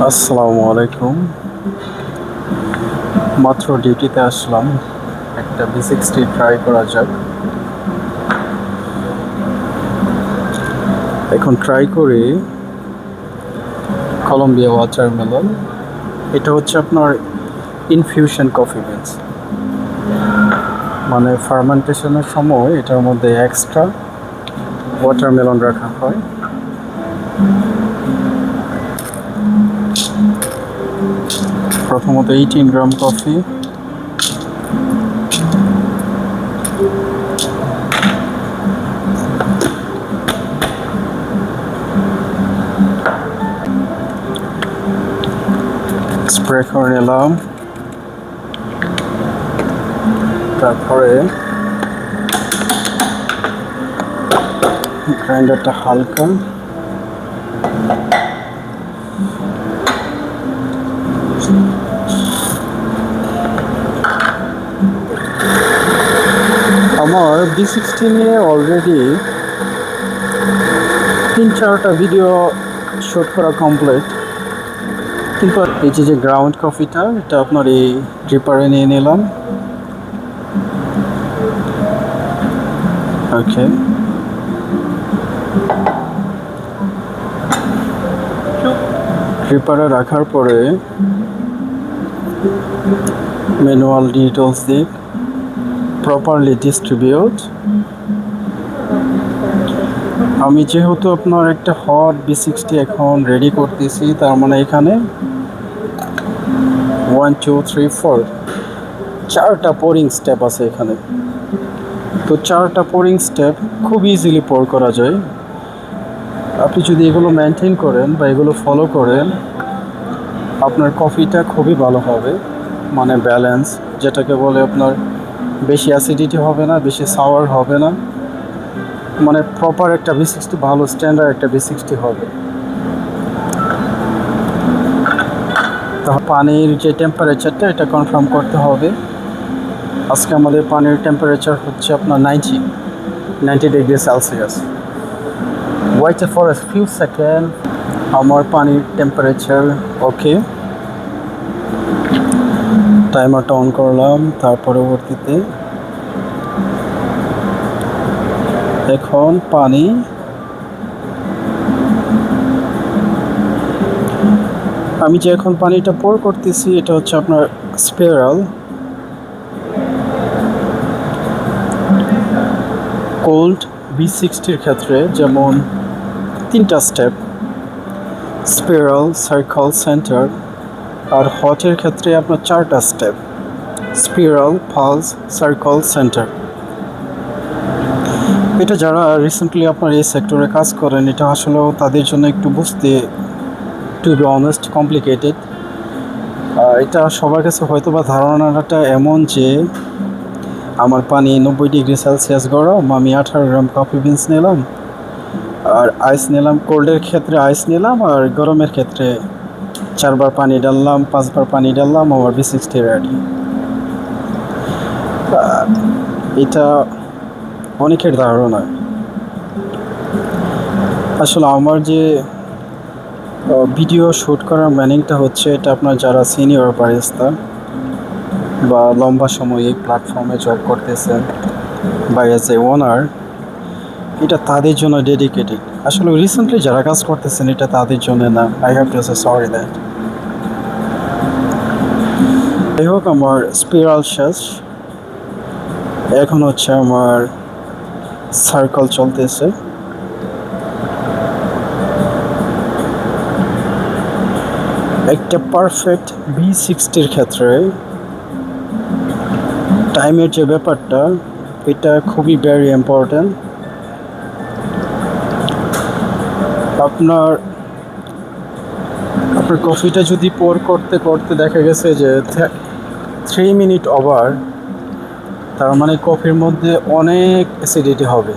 আসসালামু আলাইকুম। মাত্র ডিউটিতে আসলাম, একটা V60 ট্রাই করা যাক। এখন ট্রাই করি কলম্বিয়া ওয়াটারমেলন। এটা হচ্ছে আপনার ইনফিউশন কফি বিনস, মানে ফার্মেন্টেশনের সময় এটার মধ্যে এক্সট্রা ওয়াটারমেলন রাখা হয়। প্রথমত 18 গ্রাম কফি, স্প্রে করে নিলাম। তারপরে গ্রাইন্ডারটা হালকা, আমার V60 নিয়ে অলরেডি 3-4টা ভিডিও শ্যুট করা কমপ্লিট। কিন্তু এই যে গ্রাউন্ড কফিটা, এটা আপনার এই ড্রিপারে নিয়ে নিলাম। ওকে, ড্রিপারে রাখার পরে ম্যানুয়াল ডিটেলস দিয়ে প্রপারলি ডিস্ট্রিবিউট। আমি যেহেতু আপনার একটা হট V60 এখন রেডি করতেছি, তার মানে এখানে 1 2 3 4 4টা পোরিং স্টেপ আছে এখানে। তো 4টা পোরিং স্টেপ খুব ইজিলি পোর করা যায়। আপনি যদি এগুলো মেনটেন করেন বা এগুলো ফলো করেন, আপনার কফিটা খুবই ভালো হবে, মানে ব্যালেন্স, যেটাকে বলে আপনার বেশি অ্যাসিডিটি হবে না, বেশি সাওয়ার হবে না, মানে প্রপার একটা V60, ভালো স্ট্যান্ডার্ড একটা V60 হবে। পানির যে টেম্পারেচারটা, এটা কনফার্ম করতে হবে। আজকে আমাদের পানির টেম্পারেচার হচ্ছে আপনার 90 degree Celsius. Wait for a few seconds. আমার পানির টেম্পারেচার ওকে। টাইমারটা অন করলাম। তার পরবর্তীতে এখন পানি আমি যে এখন পানিটা পোর করতেছি, এটা হচ্ছে আপনার স্পিরাল। কোল্ড V60-র ক্ষেত্রে যেমন 3টা স্টেপ, স্পিরাল, সার্কেল, সেন্টার। আর হটের ক্ষেত্রে আপনার 4টা স্টেপ, স্পিরাল, পালস, সার্কেল, সেন্টার। এটা যারা রিসেন্টলি আপনার এই সেক্টরে কাজ করেন, এটা আসলেও তাদের জন্য একটু বুঝতে, টু বি অনেস্ট, কমপ্লিকেটেড। এটা সবার কাছে হয়তো বা ধারণাটা এমন যে আমার পানি 90 ডিগ্রি সেলসিয়াস গরম, আমি 18 গ্রাম কফি বিনস নিলাম আর আইস নিলাম। কোল্ডের ক্ষেত্রে আইস নিলাম, আর গরমের ক্ষেত্রে 4বার পানি ডাললাম, 5বার পানি ডাললাম, আমার V60 রেডি। এটা অনেকের ধারণা। আসলে আমার যে ভিডিও শ্যুট করার ম্যানিংটা হচ্ছে, এটা আপনার যারা সিনিয়র বারিস্তা বা লম্বা সময় এই প্ল্যাটফর্মে জব করতেছেন বা এজ এ ওনার, এটা তাদের জন্য ডেডিকেটেড। আসলে রিসেন্টলি যারা কাজ করতেছেন, এটা তাদের জন্য না। I have to say sorry that. যাই হোক, আমার স্পিরাল শেষ। এখন হচ্ছে আমার সার্কেল চলতেছে। একটা পারফেক্ট V60-র ক্ষেত্রে টাইমের যে ব্যাপারটা, এটা খুবই ভেরি ইম্পর্ট্যান্ট। আপনার কফিটা যদি পোর করতে করতে দেখা গেছে যে 3 মিনিট ওভার, তার মানে কফির মধ্যে অনেক অ্যাসিডিটি হবে,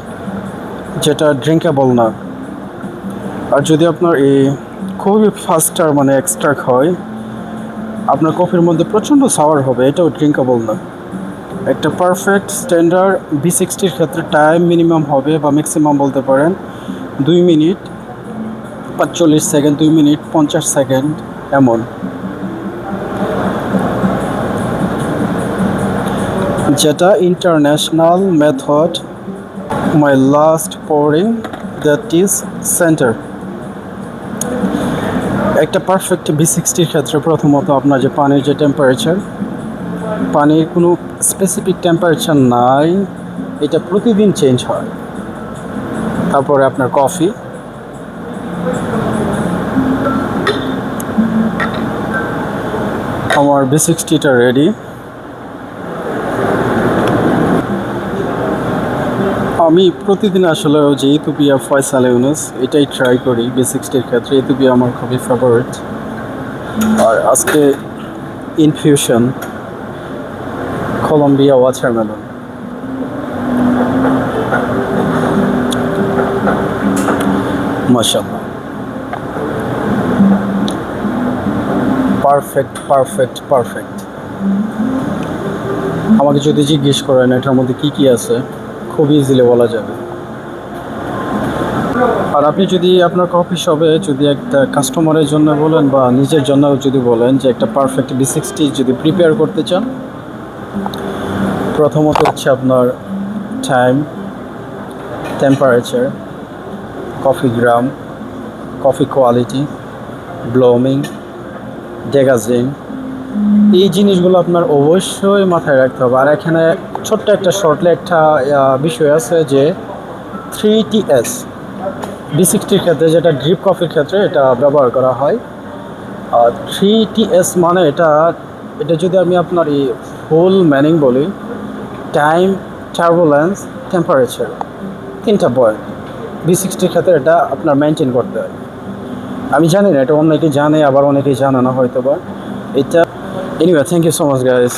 যেটা ড্রিঙ্কেবল না। আর যদি আপনার এই খুবই ফাস্টার, মানে এক্সট্রাক্ট হয়, আপনার কফির মধ্যে প্রচণ্ড সাওয়ার হবে, এটাও ড্রিঙ্কেবল না। একটা পারফেক্ট স্ট্যান্ডার্ড V60-র ক্ষেত্রে টাইম মিনিমাম হবে, বা ম্যাক্সিমাম বলতে পারেন 2 মিনিট 45 সেকেন্ড, 2 মিনিট 50 সেকেন্ড, এমন, যেটা international method. My last pouring that is centre. একটা পারফেক্ট V60-র ক্ষেত্রে প্রথমত আপনার যে পানির যে টেম্পারেচার, পানির কোনো স্পেসিফিক টেম্পারেচার নাই, এটা প্রতিদিন চেঞ্জ হয়। তারপরে আপনার কফি, আমার V60টা রেডি। আমি প্রতিদিন আসলে যে ইথিওপিয়া ফয়সাল ইউনুস এটাই ট্রাই করি V60-র ক্ষেত্রে। ইথিওপিয়া আমার খুবই ফেভারিট। আর আজকে ইনফিউশন কলম্বিয়া ওয়াটারমেলন। মাশাআল্লাহ, পারফেক্ট পারফেক্ট পারফেক্ট। আমাকে যদি জিজ্ঞেস করেন এটার মধ্যে কি কি আছে, খুব ইজিলি বলা যাবে। আর আপনি যদি আপনার কফি শপে যদি একটা কাস্টমারের জন্য বলেন বা নিজের জন্য যদি বলেন যে একটা পারফেক্ট V60 যদি প্রিপেয়ার করতে চান, প্রথমত হচ্ছে আপনার টাইম, টেম্পারেচার, কফি গ্রাম, কফি কোয়ালিটি, ব্লোমিং, ডেগাজিং, এই জিনিসগুলো আপনার অবশ্যই মাথায় রাখতে হবে। আর এখানে ছোট্ট একটা শর্টলি একটা বিষয় আছে যে 3TS V60-র ক্ষেত্রে, যেটা ড্রিপ কফির ক্ষেত্রে এটা ব্যবহার করা হয়। 3TS মানে এটা যদি আমি আপনার এই ফুল ম্যানিং বলি, টাইম, টার্বুলেন্স, টেম্পারেচার, তিনটা পয়েন্ট V60-র ক্ষেত্রে এটা আপনার মেনটেন করতে হয়। আমি জানি না এটা অনেকে জানে, আবার অনেকেই জানে না হয়তো বা এটা। Anyway, thank you so much guys.